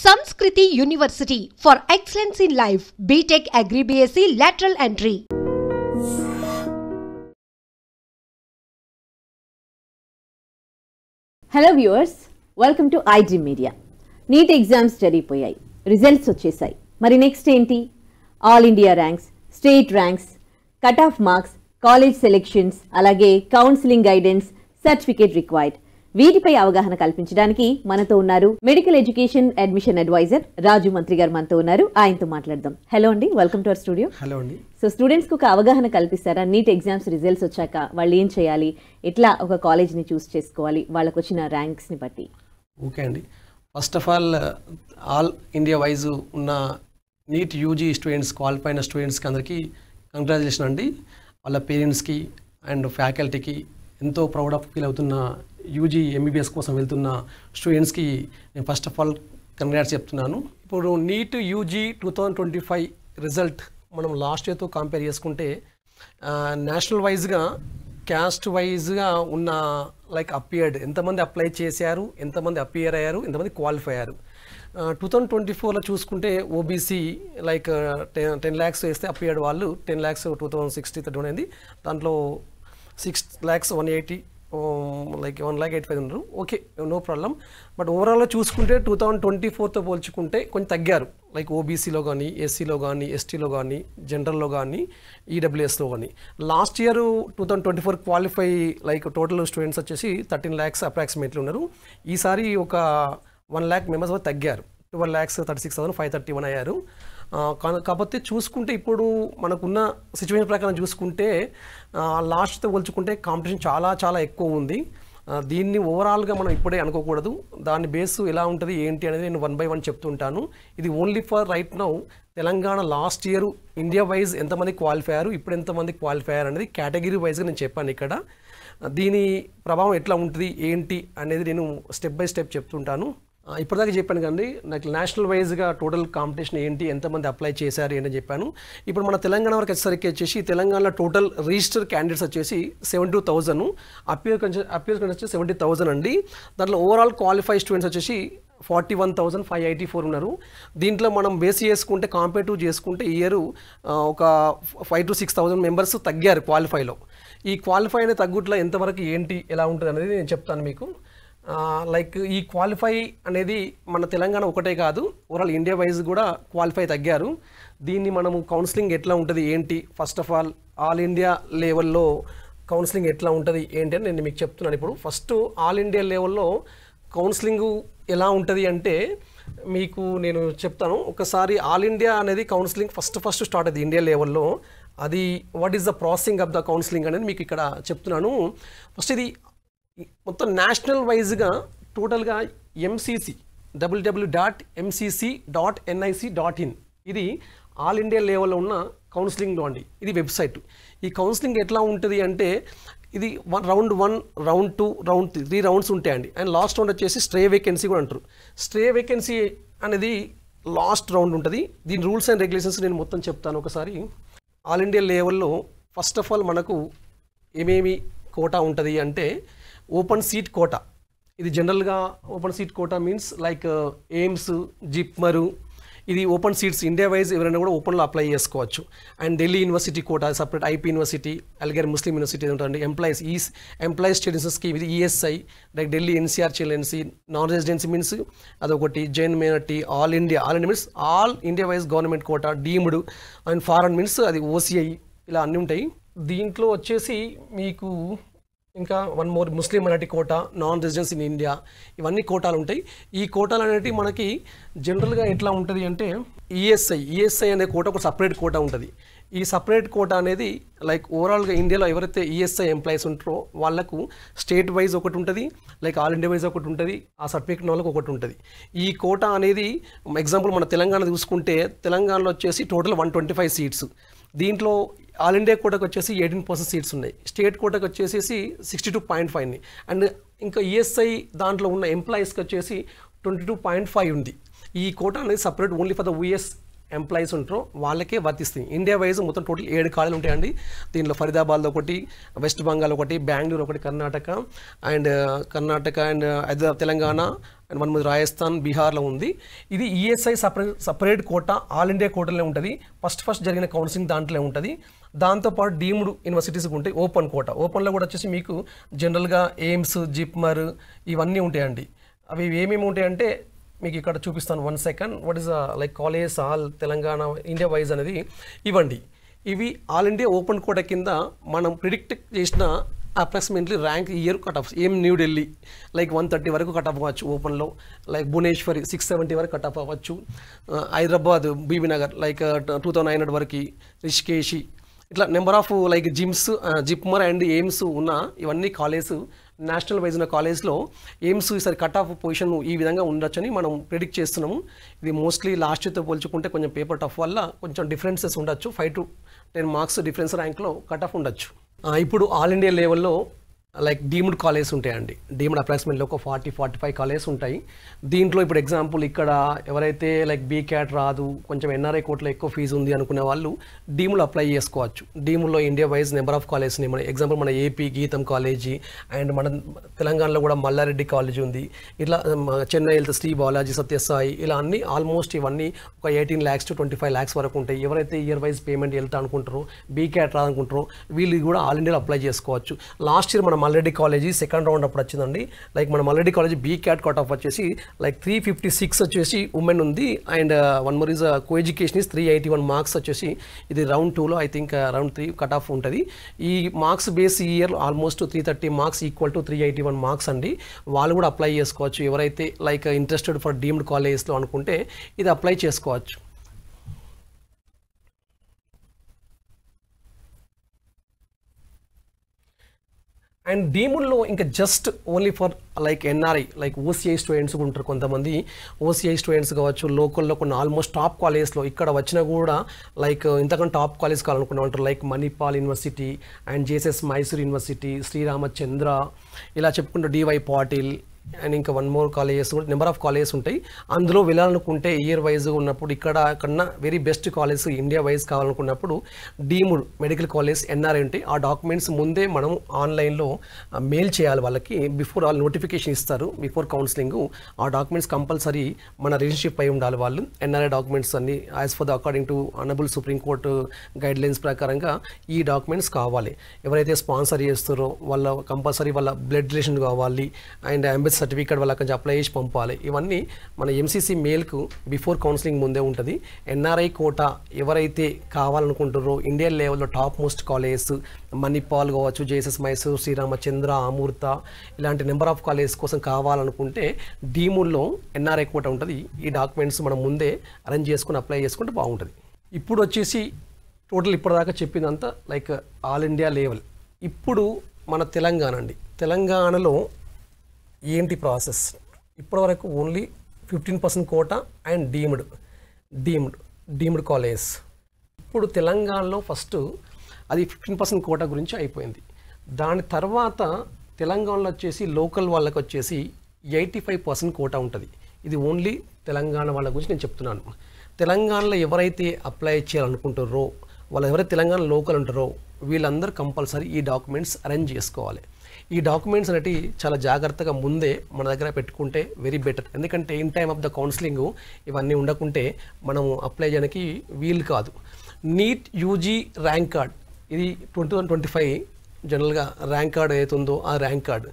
Sanskriti University for excellence in life. BTech Agri BSc lateral entry. Hello viewers, welcome to IG media. NEET exams జరిగిపోయాయి, results వచ్చేసాయి. మరి next ఏంటి? All India ranks, state ranks, cut off marks, college selections, అలాగే counselling guidance, certificate required. వీటిపై అవగాహన కల్పించడానికి మనతో ఉన్నారు medical education admission advisor Raju Mantri garu మనతో ఉన్నారు. ఆయనతో మాట్లాడదాం. హలో అండి, welcome to our studio. Hello అండి. సో స్టూడెంట్స్ కు ఒక అవగాహన కల్పిస్తారా? నీట్ ఎగ్జామ్స్ రిజల్ట్స్ వచ్చాక వాళ్ళు ఏం చేయాలి, ఎట్లా ఒక కాలేజ్ ని చూస్ చేసుకోవాలి వాళ్ళకు వచ్చిన ర్యాంక్స్ ని బట్టి? ఓకే అండి, first of all India wise ఉన్న నీట్ యూజీ స్టూడెంట్స్, క్వాలిఫై అయిన స్టూడెంట్స్కి అందరికీ కంగ్రాచులేషన్ అండి. వాళ్ళ పేరెంట్స్కి అండ్ ఫ్యాకల్టీకి ఎంతో ప్రౌడ్ ఆఫ్ ఫీల్ అవుతున్న యూజీ ఎంబీబీఎస్ కోసం వెళ్తున్న స్టూడెంట్స్కి నేను ఫస్ట్ ఆఫ్ ఆల్ కంగ్రాట్స్ చెప్తున్నాను. ఇప్పుడు నీట్ యూజీ 2025 రిజల్ట్ మనం లాస్ట్ ఇయర్తో కంపేర్ చేసుకుంటే నేషనల్ వైజ్గా, క్యాస్ట్ వైజ్గా ఉన్న లైక్ అపియర్డ్ ఎంతమంది అప్లై చేశారు, ఎంతమంది అపియర్ అయ్యారు, ఎంతమంది క్వాలిఫై అయ్యారు. 2024లో చూసుకుంటే ఓబీసీ లైక్ 10 lakhs వేస్తే అపియర్డ్ వాళ్ళు 10 lakhs 2060 అయింది. దాంట్లో 6,180 లైక్ 1,85,000 ఉన్నారు. Okay, no problem. బట్ ఓవరాల్గా చూసుకుంటే 2024తో పోల్చుకుంటే కొంచెం తగ్గారు. లైక్ ఓబీసీలో కానీ, ఎస్సీలో కానీ, ఎస్టీలో కానీ, జనరల్లో కానీ, ఈడబ్ల్యూఎస్లో కానీ. Last year 2024 qualify like total students వచ్చేసి 13 lakhs అప్రాక్సిమేట్లీ ఉన్నారు. ఈసారి ఒక 1 lakh మెంబర్స్ తగ్గారు. 12,36,531 అయ్యారు. కాకపోతే చూసుకుంటే ఇప్పుడు మనకున్న సిచ్యువేషన్ ప్రకారం చూసుకుంటే లాస్ట్తో పోల్చుకుంటే కాంపిటీషన్ చాలా చాలా ఎక్కువ ఉంది. దీన్ని ఓవరాల్గా మనం ఇప్పుడే అనుకోకూడదు. దాని బేస్ ఎలా ఉంటుంది ఏంటి అనేది నేను 1 by 1 చెప్తుంటాను. ఇది only for right now Telangana last year India wise ఎంతమంది క్వాలిఫై అయ్యారు, ఇప్పుడు ఎంతమంది క్వాలిఫై అయ్యారు అనేది కేటగిరీ వైజ్గా నేను చెప్పాను. ఇక్కడ దీని ప్రభావం ఎట్లా ఉంటుంది ఏంటి అనేది నేను స్టెప్ బై స్టెప్ చెప్తుంటాను. ఇప్పటిదాకా చెప్పాను కానీ నాకు నేషనల్ వైజ్గా టోటల్ కాంపిటీషన్ ఏంటి, ఎంతమంది అప్లై చేశారు ఏంటని చెప్పాను. ఇప్పుడు మన తెలంగాణ వరకు వచ్చేసరికి వచ్చేసి తెలంగాణలో టోటల్ రిజిస్టర్ క్యాండిడేట్స్ వచ్చేసి 72,000, అపియర్స్ వచ్చేసి 70,000 అండి. దాంట్లో ఓవరాల్ క్వాలిఫై స్టూడెంట్స్ వచ్చేసి 41,584 ఉన్నారు. దీంట్లో మనం బేస్ చేసుకుంటే కంపేర్ చేసుకుంటే ఈ ఇయర్ ఒక 5,000 to 6,000 మెంబర్స్ తగ్గారు క్వాలిఫైలో. ఈ క్వాలిఫై అనే తగ్గుట్లో ఎంతవరకు ఏంటి ఎలా ఉంటుంది అనేది నేను చెప్తాను మీకు. లైక్ ఈ క్వాలిఫై అనేది మన తెలంగాణ ఒకటే కాదు, ఓవరాల్ ఇండియా వైజ్ కూడా క్వాలిఫై తగ్గారు. దీన్ని మనము కౌన్సిలింగ్ ఎట్లా ఉంటుంది ఏంటి, ఫస్ట్ ఆఫ్ ఆల్ ఇండియా లెవెల్లో కౌన్సిలింగ్ ఎట్లా ఉంటుంది ఏంటి అని నేను మీకు చెప్తున్నాను. ఇప్పుడు ఫస్ట్ ఆల్ ఇండియా లెవెల్లో కౌన్సిలింగ్ ఎలా ఉంటుంది అంటే మీకు నేను చెప్తాను. ఒకసారి ఆల్ ఇండియా అనేది కౌన్సిలింగ్ ఫస్ట్ స్టార్ట్ అవుతుంది ఇండియా లెవెల్లో. అది what is the processing of the counselling అనేది మీకు ఇక్కడ చెప్తున్నాను. ఫస్ట్ ఇది మొత్తం నేషనల్ వైజ్గా టోటల్గా MCC www.mcc.nic.in ఇది ఆల్ ఇండియా లెవెల్లో ఉన్న కౌన్సిలింగ్లో అండి. ఇది వెబ్సైట్. ఈ కౌన్సిలింగ్ ఎట్లా ఉంటుంది అంటే ఇది రౌండ్ 1, రౌండ్ 2, రౌండ్ 3 రౌండ్స్ ఉంటాయండి. అండ్ లాస్ట్ రౌండ్ వచ్చేసి స్ట్రే వేకెన్సీ కూడా అంటారు. స్ట్రే వేకెన్సీ అనేది లాస్ట్ రౌండ్ ఉంటుంది. దీని రూల్స్ అండ్ రెగ్యులేషన్స్ నేను మొత్తం చెప్తాను ఒకసారి. ఆల్ ఇండియా లెవెల్లో ఫస్ట్ ఆఫ్ ఆల్ మనకు ఏమేమి కోటా ఉంటుంది అంటే ఓపెన్ సీట్ కోటా. ఇది జనరల్గా open seat quota means like AIIMS, JIPMER, ఇది ఓపెన్ సీట్స్ ఇండియా వైజ్ ఎవరైనా కూడా ఓపెన్లో అప్లై చేసుకోవచ్చు. And Delhi university quota separate, IP university, Aligarh Muslim university ఉంటుంది. ఎంప్లాయీస్ స్టూడెంట్స్కి ఇది ఈఎస్ఐ, లైక్ ఢిల్లీ NCR చిల్డ్రన్సీ. నాన్ రెసిడెన్సీ మీన్స్ అదొకటి. Jain minority, all India means all India wise government quota. Deemed and foreign means అది OCI, ఇలా అన్నీ ఉంటాయి. దీంట్లో వచ్చేసి మీకు ఇంకా 1 more Muslim minority quota, non residence in India, ఇవన్నీ కోటాలు ఉంటాయి. ఈ కోటాలు అనేవి మనకి జనరల్గా ఎట్లా ఉంటుంది అంటే ఈఎస్ఐ అనే కోట ఒక సపరేట్ కోటా ఉంటుంది. ఈ సపరేట్ కోటా అనేది లైక్ ఓవరాల్గా ఇండియాలో ఎవరైతే ఈఎస్ఐ ఎంప్లాయీస్ ఉంటారో వాళ్ళకు స్టేట్ వైజ్ ఒకటి ఉంటుంది, లైక్ ఆల్ ఇండియా వైజ్ ఒకటి ఉంటుంది, ఆ సర్టిఫికేట్ వాళ్ళకి ఒకటి ఉంటుంది. ఈ కోటా అనేది ఎగ్జాంపుల్ మన తెలంగాణ చూసుకుంటే తెలంగాణలో వచ్చేసి టోటల్ 125 సీట్స్. దీంట్లో ఆల్ ఇండియా కోటాకు వచ్చేసి 18% సీట్స్ ఉన్నాయి. స్టేట్ కోటాకు వచ్చేసి 62.5 అండ్ ఇంకా ఈఎస్ఐ దాంట్లో ఉన్న ఎంప్లాయీస్కి వచ్చేసి 22.5 ఉంది. ఈ కోటా అనేది separate only for the employees ఉంటారో వాళ్ళకే వర్తిస్తాయి. ఇండియా వైజ్ మొత్తం టోటల్ 7 కాలేజీలు ఉంటాయండి. దీంట్లో ఫరీదాబాద్లో ఒకటి, వెస్ట్ బెంగాల్ ఒకటి, బెంగళూరు ఒకటి, కర్ణాటక అండ్ తెలంగాణ అండ్ మన రాజస్థాన్, బీహార్లో ఉంది. ఇది ESI separate quota, all India కోటాలో ఉంటుంది. ఫస్ట్ జరిగిన కౌన్సిలింగ్ దాంట్లో ఉంటుంది. దాంతోపాటు డీమ్డ్ యూనివర్సిటీస్కి ఉంటాయి ఓపెన్ కోటా. ఓపెన్లో కూడా వచ్చేసి మీకు జనరల్గా ఎయిమ్స్, జిప్మర్ ఇవన్నీ ఉంటాయండి. అవి ఏమేమి ఉంటాయంటే మీకు ఇక్కడ చూపిస్తాను. 1 second. What is like college all Telangana India wise అనేది ఇవ్వండి. ఇవి ఆల్ ఇండియా ఓపెన్ కోటా కింద మనం ప్రిడిక్ట్ చేసిన approximately rank year cut off. ఏం న్యూఢిల్లీ లైక్ 130 వరకు కట్ ఆఫ్ అవ్వచ్చు ఓపెన్లో, లైక్ భువనేశ్వరి 670 వరకు కట్ ఆఫ్ అవ్వచ్చు, హైదరాబాద్ బీబీనగర్ లైక్ 2900 వరకు, రిషికేషి ఇట్లా number of like JIPMER and AIIMS ఉన్న ఇవన్నీ కాలేజ్ నేషనల్ వైజ్ ఉన్న కాలేజ్లో ఎయిమ్స్ ఈసారి కట్ ఆఫ్ పొజిషన్ ఈ విధంగా ఉండొచ్చని మనం ప్రిడిక్ట్ చేస్తున్నాము. ఇది మోస్ట్లీ లాస్ట్ ఇయర్తో పోల్చుకుంటే కొంచెం పేపర్ టఫ్ వల్ల కొంచెం డిఫరెన్సెస్ ఉండొచ్చు. 5 to 10 మార్క్స్ డిఫరెన్స్ ర్యాంక్లో కట్ ఆఫ్ ఉండొచ్చు. ఇప్పుడు ఆల్ ఇండియా లెవెల్లో లైక్ డీమ్డ్ కాలేజ్ ఉంటాయండి. డీమ్డ్ అప్రాక్సిమేట్లీ ఒక 40-45 కాలేజ్ ఉంటాయి. దీంట్లో ఇప్పుడు ఎగ్జాంపుల్ ఇక్కడ ఎవరైతే లైక్ బీక్యాట్ రాదు, కొంచెం ఎన్ఆర్ఐ కోట్లో ఎక్కువ ఫీజు ఉంది అనుకునే వాళ్ళు డీమ్లో అప్లై చేసుకోవచ్చు. డీమ్లో ఇండియా వైజ్ నెంబర్ ఆఫ్ కాలేజ్ని మన ఎగ్జాంపుల్ మన ఏపీ గీతం కాలేజీ అండ్ మన తెలంగాణలో కూడా మల్లారెడ్డి కాలేజ్ ఉంది. ఇట్లా చెన్నై వెళ్తే శ్రీ బాలాజీ, సత్యసాయి ఇలా అన్ని ఆల్మోస్ట్ ఇవన్నీ ఒక 18 lakhs to 25 lakhs వరకు ఉంటాయి. ఎవరైతే ఇయర్ వైజ్ పేమెంట్ వెళ్తా అనుకుంటారో, బీక్యాట్ రాదనుకుంటారో వీళ్ళు కూడా ఆల్ ఇండియాలో అప్లై చేసుకోవచ్చు. లాస్ట్ ఇయర్ మన మల్లారెడ్డి కాలేజీ సెకండ్ రౌండ్ అప్పుడు వచ్చిందండి. లైక్ మన మల్లారెడ్డి కాలేజీ బీక్యాట్ కట్ ఆఫ్ వచ్చేసి లైక్ 356 వచ్చేసి ఉమెన్ ఉంది. And one more is co education is 381 marks వచ్చేసి ఇది రౌండ్ 2లో I think round 3 cut off ఉంటుంది. ఈ మార్క్స్ బేస్ ఈ year almost 330 marks equal to 381 marks అండి. వాళ్ళు కూడా అప్లై చేసుకోవచ్చు. ఎవరైతే లైక్ ఇంట్రెస్టెడ్ ఫర్ డీమ్డ్ కాలేజెస్లో అనుకుంటే ఇది అప్లై చేసుకోవచ్చు. అండ్ డీముల్లో ఇంకా just only for like NRI like OCI students ఉంటారు. కొంతమంది ఓసీఐ స్టూడెంట్స్ కావచ్చు, లోకల్లో కొన్ని ఆల్మోస్ట్ టాప్ కాలేజెస్లో ఇక్కడ వచ్చినా కూడా లైక్ ఇంతకన్నా టాప్ కాలేజ్ కావాలనుకునే ఉంటారు. Like Manipal university and JSS Mysore university, Sriramachandra ఇలా చెప్పుకుంటూ డివై పాటిల్ అండ్ ఇంకా 1 more కాలేజెస్ కూడా నెంబర్ ఆఫ్ కాలేజెస్ ఉంటాయి. అందులో వెళ్ళాలనుకుంటే ఇయర్ వైజ్ ఉన్నప్పుడు ఇక్కడ కన్నా very best college India wise కావాలనుకున్నప్పుడు డీమ్డ్ మెడికల్ కాలేజ్ ఎన్ఆర్ఐ ఉంటాయి. ఆ డాక్యుమెంట్స్ ముందే మనం ఆన్లైన్లో మెయిల్ చేయాలి. వాళ్ళకి బిఫోర్ వాళ్ళు నోటిఫికేషన్ ఇస్తారు బిఫోర్ కౌన్సిలింగ్. ఆ డాక్యుమెంట్స్ కంపల్సరీ మన రిలేషన్షిప్ అయి ఉండాలి. వాళ్ళు ఎన్ఆర్ఐ డాక్యుమెంట్స్ అన్ని as for the according to honourable supreme court guidelines ప్రకారంగా ఈ డాక్యుమెంట్స్ కావాలి. ఎవరైతే స్పాన్సర్ చేస్తారో వాళ్ళ కంపల్సరీ వాళ్ళ బ్లడ్ రిలేషన్ కావాలి అండ్ ఎంబెస్ సర్టిఫికేట్ వాళ్ళ కొంచెం అప్లై చేసి పంపాలి. ఇవన్నీ మన ఎంసీసీ మెయిల్కు బిఫోర్ కౌన్సిలింగ్ ముందే ఉంటుంది. ఎన్ఆర్ఐ కోటా ఎవరైతే కావాలనుకుంటారో ఇండియా లెవెల్లో టాప్ మోస్ట్ కాలేజెస్ మణిపాల్ కావచ్చు, జేఎస్ఎస్ మైసూర్, శ్రీరామచంద్ర, అమృత ఇలాంటి నెంబర్ ఆఫ్ కాలేజెస్ కోసం కావాలనుకుంటే డీముల్లో ఎన్ఆర్ఐ కోటా ఉంటుంది. ఈ డాక్యుమెంట్స్ మనం ముందే అరేంజ్ చేసుకుని అప్లై చేసుకుంటే బాగుంటుంది. ఇప్పుడు వచ్చేసి టోటల్ ఇప్పటిదాకా చెప్పిందంతా లైక్ ఆల్ ఇండియా లెవెల్. ఇప్పుడు మన తెలంగాణ అండి. తెలంగాణలో ఏంటి ప్రాసెస్? ఇప్పటివరకు only 15% quota and deemed college. ఇప్పుడు తెలంగాణలో ఫస్ట్ అది 15% కోటా గురించి అయిపోయింది. దాని తర్వాత తెలంగాణలో వచ్చేసి లోకల్ వాళ్ళకి వచ్చేసి 85% కోటా ఉంటుంది. ఇది ఓన్లీ తెలంగాణ వాళ్ళ గురించి నేను చెప్తున్నాను. తెలంగాణలో ఎవరైతే అప్లై చేయాలనుకుంటారో వాళ్ళు ఎవరైతే తెలంగాణ లోకల్ ఉంటారో వీళ్ళందరూ కంపల్సరీ ఈ డాక్యుమెంట్స్ అరేంజ్ చేసుకోవాలి. ఈ డాక్యుమెంట్స్ అనేవి చాలా జాగ్రత్తగా ముందే మన దగ్గర పెట్టుకుంటే వెరీ బెటర్. ఎందుకంటే in time of the counselling ఇవన్నీ ఉండకుంటే మనం అప్లై చేయడానికి వీలు కాదు. నీట్ యూజీ ర్యాంక్ కార్డ్ ఇది 2025 జనరల్గా ర్యాంక్ కార్డ్ ఏదైతుందో ఆ rank card,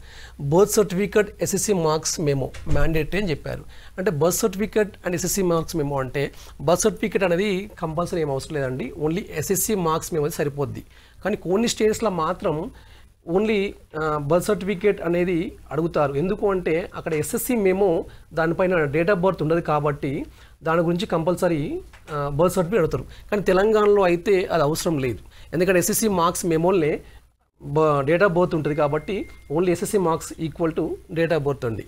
birth certificate, SSC marks memo mandatory అని చెప్పారు. అంటే birth certificate and SSC marks memo అంటే బర్త్ సర్టిఫికేట్ అనేది కంపల్సరీ ఏం అవసరం లేదండి. ఓన్లీ ఎస్ఎస్సి మార్క్స్ మెమో సరిపోద్ది. కానీ కొన్ని స్టేట్స్లో మాత్రం ఓన్లీ బర్త్ సర్టిఫికేట్ అనేది అడుగుతారు. ఎందుకు అంటే అక్కడ ఎస్ఎస్సి మెమో దానిపైన డేట్ ఆఫ్ బర్త్ ఉండదు కాబట్టి దాని గురించి కంపల్సరీ బర్త్ సర్టిఫికేట్ అడుగుతారు. కానీ తెలంగాణలో అయితే అది అవసరం లేదు. ఎందుకంటే ఎస్ఎస్సి మార్క్స్ మెమోలనే డేట్ ఆఫ్ బర్త్ ఉంటుంది కాబట్టి only SSC marks equal to date of birth అండి.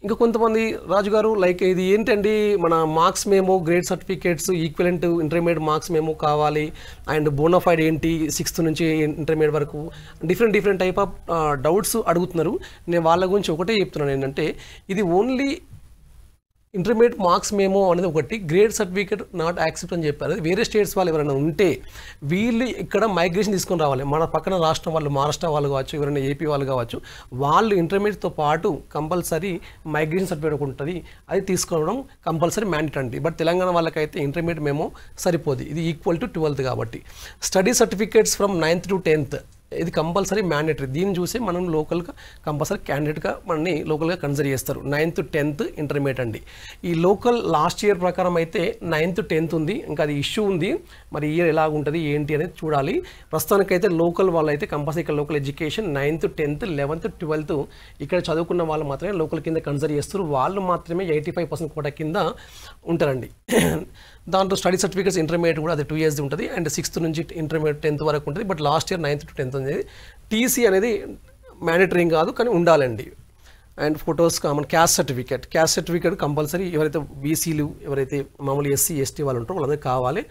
ఇంకా కొంతమంది రాజుగారు లైక్ ఇది ఏంటండి మన marks memo grade certificates equivalent intermediate marks memo కావాలి అండ్ బోనాఫైడ్ ఏంటి 6th నుంచి ఇంటర్మీడియట్ వరకు డిఫరెంట్ టైప్ ఆఫ్ డౌట్స్ అడుగుతున్నారు. నేను వాళ్ళ గురించి ఒకటే చెప్తున్నాను ఏంటంటే ఇది ఓన్లీ ఇంటర్మీడియట్ మార్క్స్ మేమో అనేది ఒకటి, గ్రేడ్ సర్టిఫికేట్ నాట్ యాక్సెప్ట్ అని చెప్పారు. వేరే స్టేట్స్ వాళ్ళు ఎవరైనా ఉంటే వీళ్ళు ఇక్కడ మైగ్రేషన్ తీసుకొని రావాలి. మన పక్కన రాష్ట్రం వాళ్ళు, మహారాష్ట్ర వాళ్ళు కావచ్చు, ఎవరైనా ఏపీ వాళ్ళు కావచ్చు, వాళ్ళు ఇంటర్మీడియట్తో పాటు కంపల్సరీ మైగ్రేషన్ సర్టిఫికేట్ ఉంటుంది, అది తీసుకోవడం కంపల్సరీ మ్యాండేట్ అండి. బట్ తెలంగాణ వాళ్ళకైతే ఇంటర్మీడియట్ మేమో సరిపోదు, ఇది ఈక్వల్ టు 12th కాబట్టి. Study certificates from 9th to 10th ఇది కంపల్సరీ మ్యాండేటరీ. దీన్ని చూసి మనం లోకల్గా కంపల్సరీ క్యాండిడేట్గా మనని లోకల్గా కన్సిడర్ చేస్తారు. 9th to 10th ఇంటర్మీడియట్ అండి. ఈ లోకల్ లాస్ట్ ఇయర్ ప్రకారం అయితే 9th to 10th ఉంది, ఇంకా అది ఇష్యూ ఉంది. మరి ఇయర్ ఎలా ఉంటుంది ఏంటి అనేది చూడాలి. ప్రస్తుతానికైతే లోకల్ వాళ్ళు అయితే కంపల్సరీ ఇక్కడ local education 9th to 10th 11th to 12th ఇక్కడ చదువుకున్న వాళ్ళు మాత్రమే లోకల్ కింద కన్సిడర్ చేస్తారు. వాళ్ళు మాత్రమే 85% కోటా కింద ఉంటారండి. దాంట్లో స్టడీ సర్టిఫికేట్స్ ఇంటర్మీడియట్ కూడా అది 2 years ఉంటుంది, అండ్ 6th నుంచి ఇంటర్మీడియట్ 10th వరకు ఉంటుంది. But last year 9th to 10th అనేది. టీసీ అనేది మ్యాండేటరీ కాదు కానీ ఉండాలండి. And photos common. Caste certificate compulsory ఎవరైతే బీసీలు, ఎవరైతే మామూలు ఎస్సీ ఎస్టీ వాళ్ళు ఉంటారో వాళ్ళందరికీ కావాలి.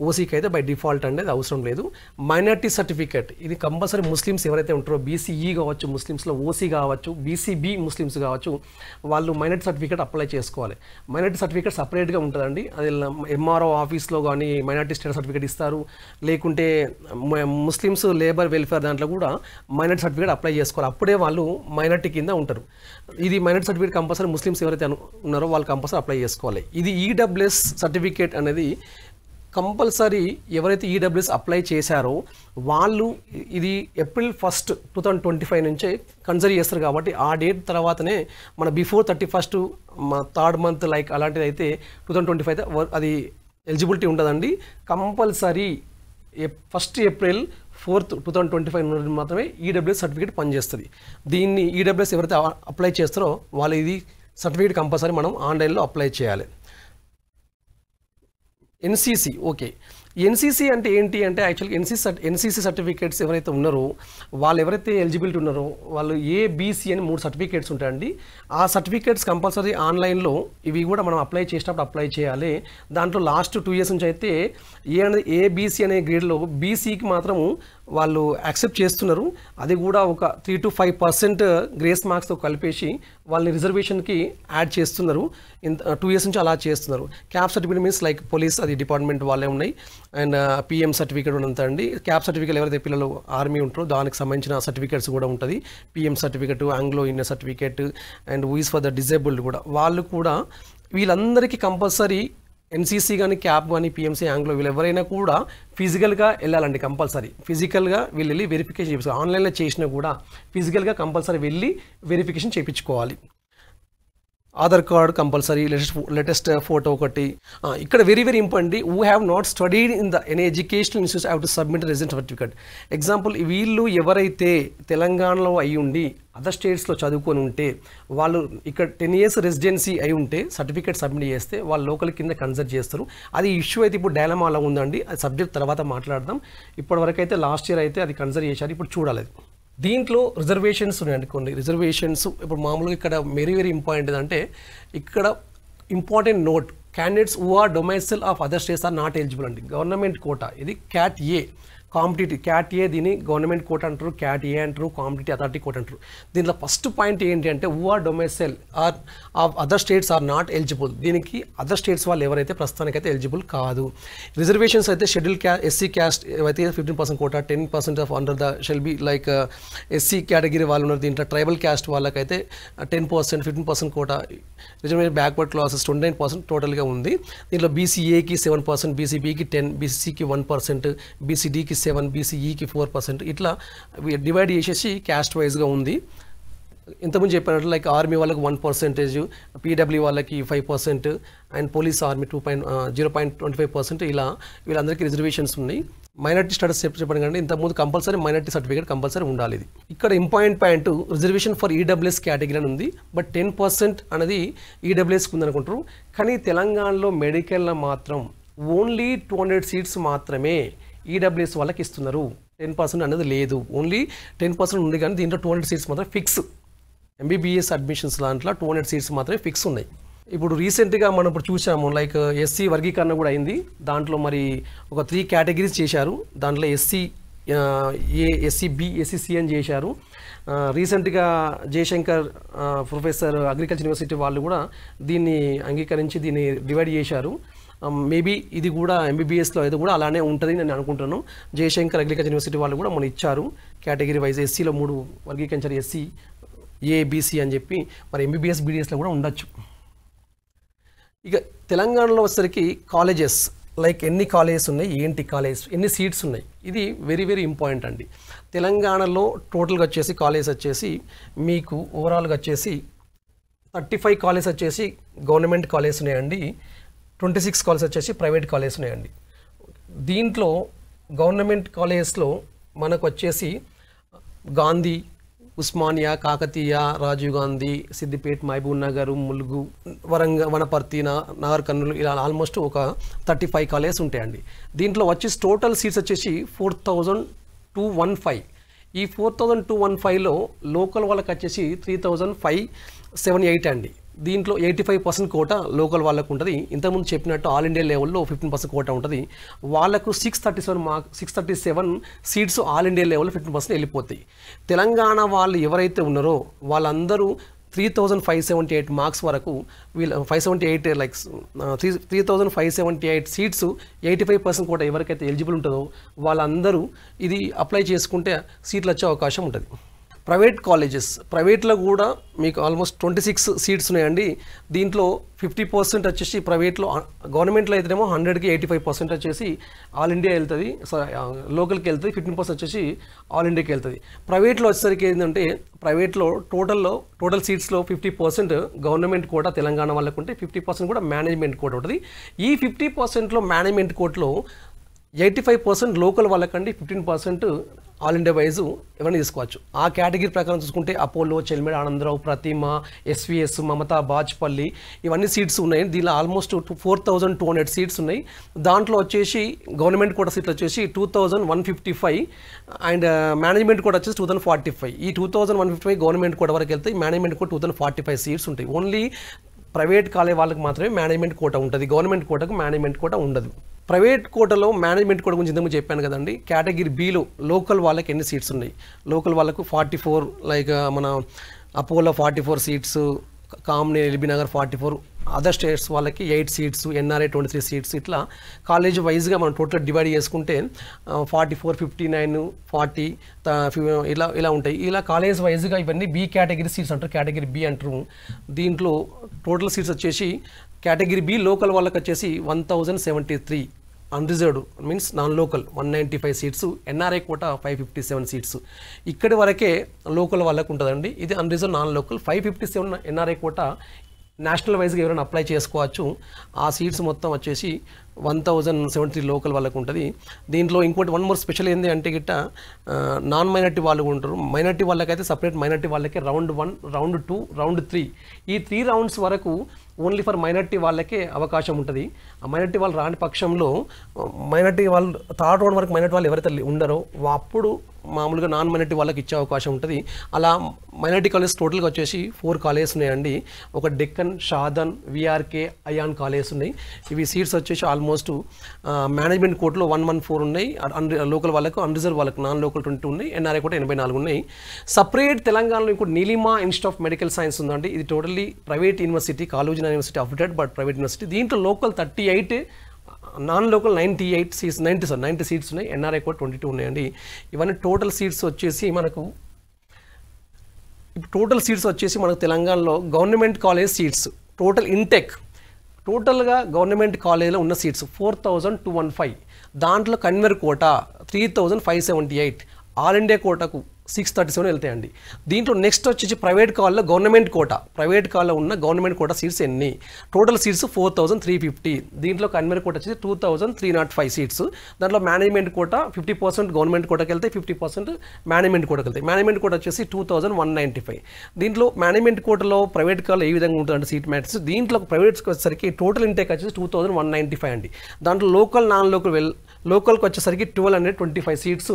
ఓసీకి అయితే బై డిఫాల్ట్ అనేది అవసరం లేదు. మైనార్టీ సర్టిఫికేట్ ఇది కంపల్సరీ ముస్లిమ్స్ ఎవరైతే ఉంటారో, బీసీఈ కావచ్చు ముస్లిమ్స్లో, ఓసీ కావచ్చు, బీసీబీ ముస్లిమ్స్ కావచ్చు, వాళ్ళు మైనార్టీ సర్టిఫికేట్ అప్లై చేసుకోవాలి. మైనార్టీ సర్టిఫికేట్ సపరేట్గా ఉంటుందండి. అది ఎంఆర్ఓ ఆఫీస్లో కానీ మైనార్టీ స్టేటస్ సర్టిఫికేట్ ఇస్తారు. లేకుంటే ముస్లిమ్స్ లేబర్ వెల్ఫేర్ దాంట్లో కూడా మైనార్టీ సర్టిఫికేట్ అప్లై చేసుకోవాలి. అప్పుడే వాళ్ళు మైనార్టీ కింద ఉంటారు. ఇది మైనార్టీ సర్టిఫికేట్ కంపల్సరీ ముస్లిమ్స్ ఎవరైతే ఉన్నారో వాళ్ళు కంపల్సరీ అప్లై చేసుకోవాలి. ఇది ఈడబ్ల్యూఎస్ సర్టిఫికేట్ అనేది కంపల్సరీ ఎవరైతే ఈడబ్ల్యూఎస్ అప్లై చేశారో వాళ్ళు ఇది April 1st 2025 నుంచే కన్సిడర్ చేస్తారు. కాబట్టి ఆ డేట్ తర్వాతనే మన before 31st third month like అలాంటిది అయితే 2025 అది ఎలిజిబిలిటీ ఉండదండి. కంపల్సరీ 1st April 4th 2025 నుండి మాత్రమే ఈడబ్ల్యూఎస్ సర్టిఫికేట్ పనిచేస్తుంది. దీన్ని ఈడబ్ల్యూఎస్ ఎవరైతే అప్లై చేస్తారో వాళ్ళు ఇది సర్టిఫికేట్ కంపల్సరీ మనం ఆన్లైన్లో అప్లై చేయాలి. NCC okay. ఎన్సీసీ అంటే ఏంటి అంటే యాక్చువల్గా ఎన్సీసీ సర్టిఫికేట్స్ ఎవరైతే ఉన్నారో వాళ్ళు ఎవరైతే ఎలిజిబిలిటీ ఉన్నారో వాళ్ళు ఏబీసీ అని 3 సర్టిఫికేట్స్ ఉంటాయండి. ఆ సర్టిఫికేట్స్ కంపల్సరీ ఆన్లైన్లో ఇవి కూడా మనం అప్లై చేసినప్పుడు అప్లై చేయాలి. దాంట్లో లాస్ట్ 2 years నుంచి అయితే ఏబీసీ అనే గ్రేడ్లో బీసీకి మాత్రము వాళ్ళు యాక్సెప్ట్ చేస్తున్నారు. అది కూడా ఒక 3 to 5% గ్రేస్ మార్క్స్తో కలిపేసి వాళ్ళని రిజర్వేషన్కి యాడ్ చేస్తున్నారు. 2 years నుంచి అలా చేస్తున్నారు. Cap certificate means like police అది డిపార్ట్మెంట్ వాళ్ళే ఉన్నాయి. అండ్ పిఎం సర్టిఫికేట్ ఉన్నంత అండి. క్యాప్ సర్టిఫికేట్ ఎవరైతే పిల్లలు ఆర్మీ ఉంటారో దానికి సంబంధించిన సర్టిఫికేట్స్ కూడా ఉంటుంది. PM certificate, Anglo Indian certificate and వీస్ ఫర్ ద డిజేబుల్డ్ కూడా వాళ్ళు కూడా వీళ్ళందరికీ కంపల్సరీ ఎన్సీసీ కానీ క్యాప్ కానీ పిఎంసీ ఆంగ్లో వీళ్ళు ఎవరైనా కూడా ఫిజికల్గా వెళ్ళాలండి. కంపల్సరీ ఫిజికల్గా వీళ్ళు వెళ్ళి వెరిఫికేషన్ చేయించుకోవాలి. ఆన్లైన్లో చేసినా కూడా ఫిజికల్గా కంపల్సరీ వెళ్ళి వెరిఫికేషన్ చేయించుకోవాలి. Aadhaar card compulsory, latest photo ఒకటి. ఇక్కడ very important, who have not studied in the any educational institute have to submit resident certificate. Example వీళ్ళు ఎవరైతే తెలంగాణలో అయి ఉండి అదర్ స్టేట్స్లో చదువుకొని ఉంటే వాళ్ళు ఇక్కడ 10 years రెసిడెన్సీ అయి ఉంటే సర్టిఫికేట్ సబ్మిట్ చేస్తే వాళ్ళు లోకల్ కింద కన్సిడర్ చేస్తారు. అది ఇష్యూ అయితే ఇప్పుడు డైలమాలో ఉందండి. అది సబ్జెక్ట్ తర్వాత మాట్లాడదాం. ఇప్పటివరకు అయితే లాస్ట్ ఇయర్ అయితే అది కన్సిడర్ చేశారు. ఇప్పుడు చూడాలి. దీంట్లో రిజర్వేషన్స్ ఉన్నాయండి. కొన్ని రిజర్వేషన్స్ ఇప్పుడు మామూలుగా ఇక్కడ వెరీ ఇంపార్టెంట్ అంటే ఇక్కడ important note, candidates who are domicile of other states are not eligible అండి. గవర్నమెంట్ కోటా ఇది cat A competitive. Cat A దీన్ని గవర్నమెంట్ కోట అంటారు, క్యాట్ ఏ అంటారు, కాంపిటేటివ్ అథారిటీ కోట అంటారు. దీంట్లో ఫస్ట్ పాయింట్ ఏంటి అంటే who are domicile are of other states are not eligible. దీనికి అదర్ స్టేట్స్ వాళ్ళు ఎవరైతే ప్రస్తుతానికైతే ఎలిజిబుల్ కాదు. రిజర్వేషన్స్ అయితే షెడ్యూల్ ఎస్సీ క్యాస్ట్ ఏవైతే 15% quota, 10% of under the shell B like SC category వాళ్ళు ఉన్నారు. దీంట్లో ట్రైబల్ క్యాస్ట్ వాళ్ళకైతే 10%, 15% కోటా. రిజర్వేషన్ బ్యాక్వర్డ్ క్లాసెస్ 29% టోటల్గా ఉంది. దీంట్లో బీసీఏకి 7%, బీసీబీకి 10%, బీసీకి 1%, బీసీడీకి 7%, బీసీఈకి 4%. ఇట్లా డివైడ్ చేసేసి క్యాస్ట్ వైజ్గా ఉంది. ఇంతకుముందు చెప్పినట్లు లైక్ ఆర్మీ వాళ్ళకి 1%, పీడబ్ల్యూ వాళ్ళకి 5% అండ్ పోలీస్ ఆర్మీ 0.25%. ఇలా వీళ్ళందరికీ రిజర్వేషన్స్ ఉన్నాయి. మైనార్టీ స్టేటస్ చెప్పండి కంటే ఇంతకుముందు కంపల్సరీ మైనార్టీ సర్టిఫికేట్ కంపల్సరీ ఉండాలి. ఇది ఇక్కడ important point reservation for EWS category అని ఉంది. బట్ 10% అనేది ఈడబ్ల్యూఎస్కి ఉందనుకుంటారు. కానీ తెలంగాణలో మెడికల్లో మాత్రం ఓన్లీ 200 seats మాత్రమే ఈడబ్ల్యూఎస్ వాళ్ళకి ఇస్తున్నారు. 10% అనేది లేదు. ఓన్లీ 10% ఉంది కానీ దీంట్లో 200 seats మాత్రం ఫిక్స్. ఎంబీబీఎస్ అడ్మిషన్స్ దాంట్లో 200 seats మాత్రమే ఫిక్స్ ఉన్నాయి. ఇప్పుడు రీసెంట్గా మనం ఇప్పుడు చూసాము లైక్ ఎస్సీ వర్గీకరణ కూడా అయింది. దాంట్లో మరి ఒక 3 categories చేశారు. దాంట్లో ఎస్సీ ఎస్సీ ఎస్సీసీ అని చేశారు. రీసెంట్గా జయశంకర్ ప్రొఫెసర్ అగ్రికల్చర్ యూనివర్సిటీ వాళ్ళు కూడా దీన్ని అంగీకరించి దీన్ని డివైడ్ చేశారు. మేబీ ఇది కూడా ఎంబీబీఎస్లో అయితే కూడా అలానే ఉంటుంది నేను అనుకుంటున్నాను. జయశంకర్ అగ్రికల్చర్ యూనివర్సిటీ వాళ్ళు కూడా మనం ఇచ్చారు కేటగిరీ వైజ్. ఎస్సీలో 3 వర్గీకరించారు, ఎస్సీ, ఏబిసి అని చెప్పి. మరి ఎంబీబీఎస్ బీడీఎస్లో కూడా ఉండొచ్చు. ఇక తెలంగాణలో వచ్చేసరికి కాలేజెస్ లైక్ ఎన్ని కాలేజెస్ ఉన్నాయి, ఏంటి కాలేజ్, ఎన్ని సీట్స్ ఉన్నాయి, ఇది వెరీ వెరీ ఇంపార్టెంట్ అండి. తెలంగాణలో టోటల్గా వచ్చేసి కాలేజ్ వచ్చేసి మీకు ఓవరాల్గా వచ్చేసి 35 కాలేజ్ వచ్చేసి గవర్నమెంట్ కాలేజ్ ఉన్నాయండి, 26 కాలేజ్ వచ్చేసి ప్రైవేట్ కాలేజ్ ఉన్నాయండి. దీంట్లో గవర్నమెంట్ కాలేజెస్లో మనకు వచ్చేసి గాంధీ, ఉస్మానియా, కాకతీయ, రాజీవ్ గాంధీ, సిద్దిపేట్, మహబూబ్ నగర్, ములుగు, వనపర్తి, నాగర్ కర్నూలు ఇలా ఆల్మోస్ట్ ఒక 35 కాలేజెస్ ఉంటాయండి. దీంట్లో వచ్చేసి టోటల్ సీట్స్ వచ్చేసి 4215. ఈ 4215లో లోకల్ వాళ్ళకి వచ్చేసి 3578 అండి. దీంట్లో 85% కోటా లోకల్ వాళ్ళకు ఉంటుంది. ఇంతకుముందు చెప్పినట్టు ఆల్ ఇండియా లెవెల్లో 15% కోటా ఉంటుంది. వాళ్ళకు 637 సీట్స్ ఆల్ ఇండియా లెవెల్లో 15% వెళ్ళిపోతాయి. తెలంగాణ వాళ్ళు ఎవరైతే ఉన్నారో వాళ్ళందరూ 3578 మార్క్స్ వరకు, వీళ్ళు 578 లైక్ 3578 సీట్స్ 85% కోటా ఎవరికైతే ఎలిజిబుల్ ఉంటుందో వాళ్ళందరూ ఇది అప్లై చేసుకుంటే సీట్లు వచ్చే అవకాశం ఉంటుంది. ప్రైవేట్ కాలేజెస్, ప్రైవేట్లో కూడా మీకు ఆల్మోస్ట్ 26 సీట్స్ ఉన్నాయండి. దీంట్లో 50% వచ్చేసి ప్రైవేట్లో, గవర్నమెంట్లో అయితేనేమో 100కి 85% వచ్చేసి ఆల్ ఇండియా వెళ్తుంది, లోకల్కి వెళ్తుంది, 15% వచ్చేసి ఆల్ ఇండియాకి వెళ్తుంది. ప్రైవేట్లో వచ్చేసరికి ఏంటంటే ప్రైవేట్లో టోటల్ సీట్స్లో 50% గవర్నమెంట్ కోటా తెలంగాణ వాళ్ళకు ఉంటే 50% కూడా మేనేజ్మెంట్ కోటా ఉంటుంది. ఈ 50%లో మేనేజ్మెంట్ కోటాలో 85% లోకల్ వాళ్ళకండి, 15% ఆల్ ఇండియా వైజు ఎవరైనా తీసుకోవచ్చు. ఆ కేటగిరీ ప్రకారం చూసుకుంటే అపోలో, చెల్మేడ, ఆనందరావు, ప్రతిమ, ఎస్విఎస్, మమతా, బాజ్పల్లి ఇవన్నీ సీట్స్ ఉన్నాయి. దీనిలో ఆల్మోస్ట్ 4200 సీట్స్ ఉన్నాయి. దాంట్లో వచ్చేసి గవర్నమెంట్ కోటా సీట్లు వచ్చేసి 2155 అండ్ మేనేజ్మెంట్ కోటా వచ్చేసి 2045. ఈ 2155 గవర్నమెంట్ కోటా వరకు వెళ్తాయి, మేనేజ్మెంట్ కోటా 2045 సీట్స్ ఉంటాయి. ఓన్లీ ప్రైవేట్ కాలేజ్ వాళ్ళకి మాత్రమే మేనేజ్మెంట్ కోటా ఉంటుంది, గవర్నమెంట్ కోటాకు మేనేజ్మెంట్ కోటా ఉండదు. ప్రైవేట్ కోటాలో మేనేజ్మెంట్ కోటా గురించి ఇంతకు చెప్పాను కదండి. కేటగిరీ బిలో లోకల్ వాళ్ళకి ఎన్ని సీట్స్ ఉన్నాయి, లోకల్ వాళ్ళకు 44, లైక్ మన అపోలో 44 సీట్స్, కామ్నే, ఎల్బీ నగర్ 44, అదర్ స్టేట్స్ వాళ్ళకి 8 సీట్స్, ఎన్ఆర్ఐ 23 సీట్స్. ఇట్లా కాలేజ్ వైజ్గా మనం టోటల్ డివైడ్ చేసుకుంటే 44, 59, 40 ఇలా ఉంటాయి. ఇలా కాలేజ్ వైజ్గా ఇవన్నీ బి కేటగిరీ సీట్స్ అంటారు, కేటగిరీ బి అంటారు. దీంట్లో టోటల్ సీట్స్ వచ్చేసి కేటగిరీ బి లోకల్ వాళ్ళకి వచ్చేసి 1073, unreserved means non local 195 seats, NRI quota 557 seats. ఇక్కడి వరకే లోకల్ వాళ్ళకు ఉంటుందండి. ఇది unreserved non local. 557 NRI quota national వైజ్గా ఎవరైనా అప్లై చేసుకోవచ్చు. ఆ సీట్స్ మొత్తం వచ్చేసి 1073 లోకల్ వాళ్ళకు ఉంటుంది. దీంట్లో ఇంకోటి వన్ మోర్ స్పెషల్ ఏంటి అంటే గిట్ట నాన్ మైనార్టీ వాళ్ళు ఉంటారు. మైనార్టీ వాళ్ళకైతే సపరేట్, మైనార్టీ వాళ్ళకి రౌండ్ 1, రౌండ్ 2, రౌండ్ 3 ఈ 3 రౌండ్స్ వరకు ఓన్లీ ఫర్ మైనార్టీ వాళ్ళకే అవకాశం ఉంటుంది. ఆ మైనార్టీ వాళ్ళు రాని పక్షంలో మైనార్టీ వాళ్ళు థర్డ్ రౌండ్ వరకు మైనార్టీ వాళ్ళు ఎవరైతే ఉండరో అప్పుడు మామూలుగా నాన్ మైనార్టీ వాళ్ళకి ఇచ్చే అవకాశం ఉంటుంది. అలా మైనార్టీ కాలేజ్ టోటల్గా వచ్చేసి 4 కాలేజెస్ ఉన్నాయండి. ఒక డెక్కన్, షాదన్, విఆర్కే, అయాన్ కాలేజెస్ ఉన్నాయి. ఇవి సీట్స్ వచ్చేసి ఆల్మోస్ట్ మేనేజ్మెంట్ కోర్టులో 114 ఉన్నాయి, లోకల్ వాళ్ళకు, అన్రిజర్వ్ వాళ్ళకు నాన్ లోకల్ 22 ఉన్నాయి, ఎన్ఆర్ఐ కూడా 84 ఉన్నాయి. సపరేట్ తెలంగాణలో ఇంకోటి Neelima institute of medical science ఉందండి. ఇది totally private university, college university affiliated but private university. దీంట్లో local 38, non local 98 seats, 90 seats ఉన్నాయి, ఎన్ఆర్ఐ కూడా 22 ఉన్నాయండి. ఇవన్నీ టోటల్ సీట్స్ వచ్చేసి మనకు టోటల్ సీట్స్ వచ్చేసి మనకు తెలంగాణలో government college seats total intake టోటల్గా గవర్నమెంట్ కాలేజీలో ఉన్న సీట్స్ 4215. దాంట్లో కన్వర్ కోటా 3578, ఆల్ ఇండియా కోటాకు 637 వెళ్తాయండి. దీంట్లో నెక్స్ట్ వచ్చేసి ప్రైవేట్ కాల్లో గవర్నమెంట్ కోటా, ప్రైవేట్ కాల్లో ఉన్న గవర్నమెంట్ కోటా సీట్స్ ఎన్ని, టోటల్ సీట్స్ 4350. దీంట్లో కన్వర్ కోటా వచ్చేసి 2305 సీట్స్. దాంట్లో మేనేజ్మెంట్ కోటా 50% గవర్నమెంట్ కోటాకి వెళ్తాయి, 50% మేనేజ్మెంట్ కోటాకి వెళ్తాయి. మేనేజ్మెంట్ కోటా వచ్చేసి 2195. దీంట్లో మేనేజ్మెంట్ కోటాలో ప్రైవేట్ కాల్లో ఏ విధంగా ఉంటుందంటే సీట్ మ్యాట్రిక్స్, దీంట్లో ప్రైవేట్స్కి వచ్చేసరికి టోటల్ ఇంటేక్ వచ్చేసి 2195 అండి. దాంట్లో లోకల్, నాన్ లోకల్, లోకల్కి వచ్చేసరికి 1225 సీట్స్,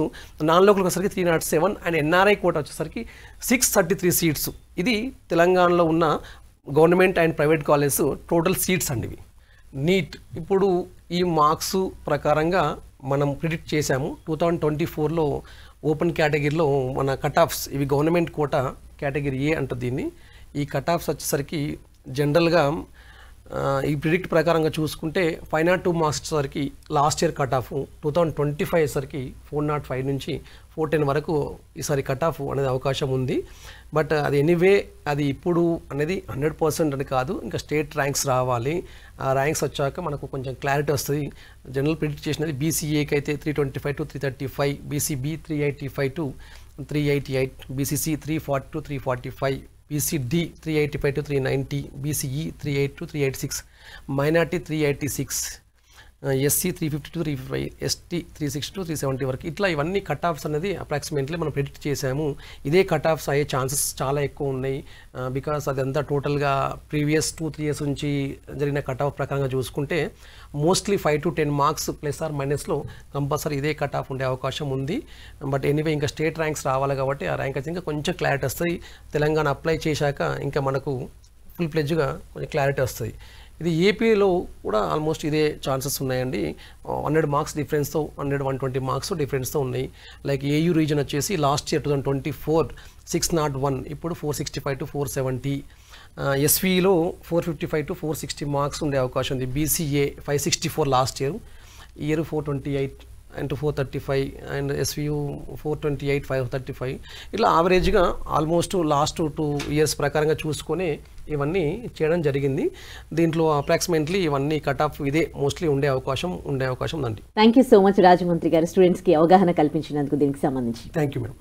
నాన్ లోకల్కి వచ్చేసరికి 307 అండ్ ఎన్ఆర్ఐ కోటా వచ్చేసరికి 633 సీట్స్. ఇది తెలంగాణలో ఉన్న government and private colleges total seats అండి. ఇవి నీట్ ఇప్పుడు ఈ మార్క్స్ ప్రకారంగా మనం ప్రిడిక్ట్ చేశాము. 2024లో ఓపెన్ కేటగిరీలో మన కట్ ఆఫ్స్ ఇవి గవర్నమెంట్ కోటా కేటగిరీ ఏ అంటుంది దీన్ని. ఈ కట్ ఆఫ్స్ వచ్చేసరికి జనరల్గా ఈ ప్రిడిక్ట్ ప్రకారంగా చూసుకుంటే 502 మార్క్స్ వచ్చేసరికి లాస్ట్ ఇయర్ కట్ ఆఫ్ 2025 సరికి 405 నుంచి 410 వరకు ఈసారి కట్ ఆఫ్ అనేది అవకాశం ఉంది. బట్ అది ఎనీవే అది ఇప్పుడు అనేది 100% అని కాదు, ఇంకా స్టేట్ ర్యాంక్స్ రావాలి. ఆ ర్యాంక్స్ వచ్చాక మనకు కొంచెం క్లారిటీ వస్తుంది. జనరల్ ప్రిడిక్ట్ చేసినది బీసీఏకి అయితే 325 to 335, BCB 385 to 388, BCC 340 to 345, BCD 385 to 390, BCE 380 to 386, minority 386, SC 350 to 355, ST 360 to 370 వరకు. ఇట్లా ఇవన్నీ కట్ ఆఫ్స్ అనేది అప్రాక్సిమేట్లీ మనం ప్రిడిక్ట్ చేసాము. ఇదే కట్ ఆఫ్స్ అయ్యే ఛాన్సెస్ చాలా ఎక్కువ ఉన్నాయి. బికాస్ అదంతా టోటల్గా ప్రీవియస్ 2-3 years నుంచి జరిగిన కట్ ఆఫ్ ప్రకారంగా చూసుకుంటే mostly 5 to 10 marks plus or మైనస్లో కంపల్సరీ ఇదే కట్ ఆఫ్ ఉండే అవకాశం ఉంది. బట్ ఎనీవే ఇంకా స్టేట్ ర్యాంక్స్ రావాలి కాబట్టి ఆ ర్యాంక్ అయితే ఇంకా కొంచెం క్లారిటీ వస్తుంది. తెలంగాణ అప్లై చేశాక ఇంకా మనకు ఫుల్ ప్లెడ్జ్గా కొంచెం క్లారిటీ వస్తుంది. ఇది ఏపీలో కూడా ఆల్మోస్ట్ ఇదే ఛాన్సెస్ ఉన్నాయండి. 100 మార్క్స్ డిఫరెన్స్తో 120 మార్క్స్ డిఫరెన్స్తో ఉన్నాయి. లైక్ ఏయూ రీజన్ వచ్చేసి లాస్ట్ ఇయర్ 2024 601, ఇప్పుడు 465 to 470. ఎస్వీలో 455 to 460 మార్క్స్ ఉండే అవకాశం ఉంది. బీసీఏ 564 లాస్ట్ ఇయర్, ఈ ఇయర్ 428 and 435, అండ్ ఎస్వీయూ 428, 535. ఇట్లా యావరేజ్గా ఆల్మోస్ట్ లాస్ట్ 2 years ప్రకారంగా చూసుకొని ఇవన్నీ చేయడం జరిగింది. దీంట్లో అప్రాక్సిమేట్లీ ఇవన్నీ కట్ ఆఫ్ ఇదే మోస్ట్లీ ఉండే అవకాశం ఉందండి. Thank you so much Rajahmundry గారు, స్టూడెంట్స్కి అవగాహన కల్పించినందుకు దీనికి సంబంధించి. Thank you madam.